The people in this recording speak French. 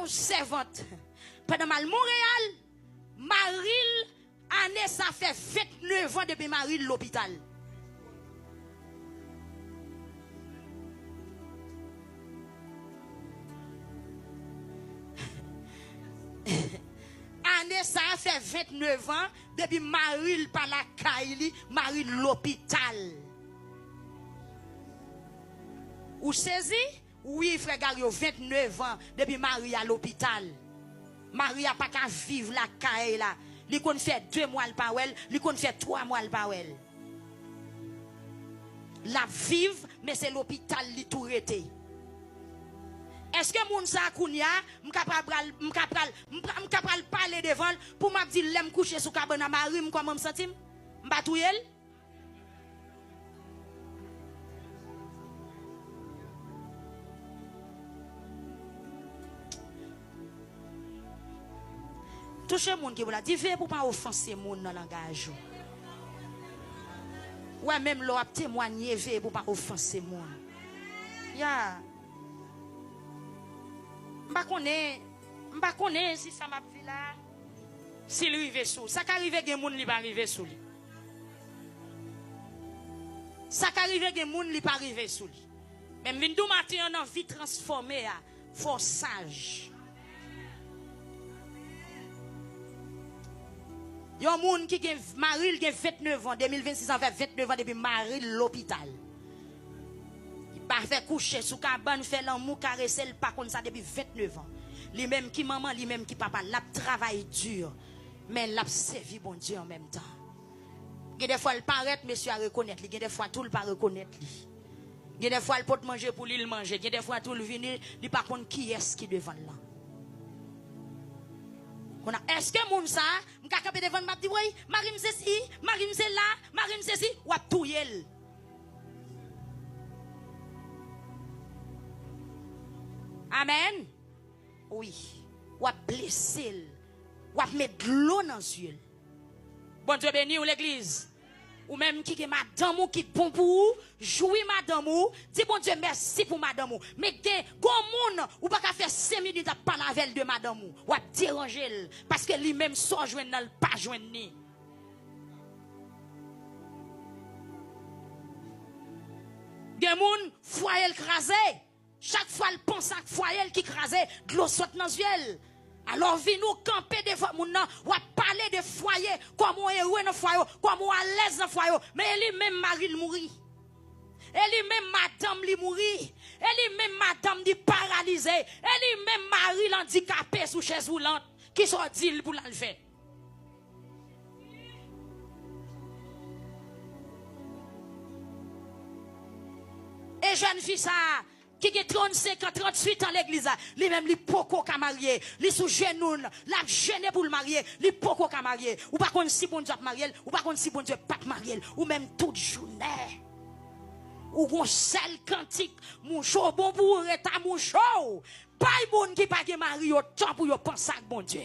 une servante. Pendant mal Montréal, Maril, année ça fait 29 ans depuis Maril l'hôpital. Année ça fait 29 ans depuis Maril par la Kaili, Maril l'hôpital. Ou saisi? Oui, frère Gario, 29 ans depuis Marie à l'hôpital. Marie a pas qu'à vivre la caille là. Li kon fait 2 mois le pas elle, li kon fait 3 mois le pas elle. La vive, mais c'est l'hôpital li tout rete. Est-ce que moun sa kounya, m'kapral parler devant pour m'a dire l'aime coucher sous cabane Marie, comment me sentim? M'batouyel? Touchez moun qui vous la dit, pour pas offenser moun dans langage. Ouais, même l'on a témoigné pour pas offenser moun. Ya. M'pa connaît si ça m'a vu là. Si lui rive sous, ça qu'arrive gen moun li pas arriver sous lui. Ça qu'arrive gen moun li pas arriver sous lui. Même vinn dou matin en vie transformée à forçage. Yon moun qui gen Maril gen 29 ans, 2026 ans fait 29 ans depuis Maril l'hôpital. Il pas fait coucher sous cabane, fait l'amour caresser le pas comme ça depuis 29 ans. Lui même qui maman, lui même qui papa, l'a travail dur, mais l'a servi bon Dieu en même temps. Il y a des fois il paraît monsieur à reconnaître, il y a des fois tout le pas reconnaître lui. Il y a des fois il peut manger pour lui le manger, il y a des fois tout le venir, il pas contre qui est-ce qui devant là. Est-ce que moun ça, m'ka capé devant m'a dit oui, Marie m'se si, Marie m'se là, Marie m'se si, ou a touyel. Amen. Oui. Ou a blessé, ou a mettre de l'eau dans les yeux. Bon Dieu béni ou l'église. Ou même qui est madame ou qui bon pour vous, jouez madame ou, dis bon Dieu merci pour madame ou. Mais gon moun ou pas qu'à faire 5 minutes à parler avec de madame ou à déranger parce que lui même soit joindre dans pas joindre ni. Gen moun foyer écrasé, chaque fois il pense à foyer qui écrasé, de l'eau saute dans yeux. Alors, vi nous camper devant moun nan, ou parler de foyer, comment heureux dans foyer, comment à l'aise dans foyer, mais elle même mari le mourir. Elle même madame li mourir. Elle même madame di paralysée. Elle même mari l'handicapé sous chaise roulante, qui sont dit pour l'enlever. Et jeune fille ça, qui a 35 ans, 38 ans l'église, lui même li poko ka marié, li sous genou, la gêné pour le marier, li poko ka marié, ou pas kon si bon Dieu marié, ou pas kon si bon Dieu pas marié, ou même toute journée. Ou gon seul cantique, mon chaud bon pour état mon chaud. Pas bon qui pas marié autant pour yo penser à bon Dieu.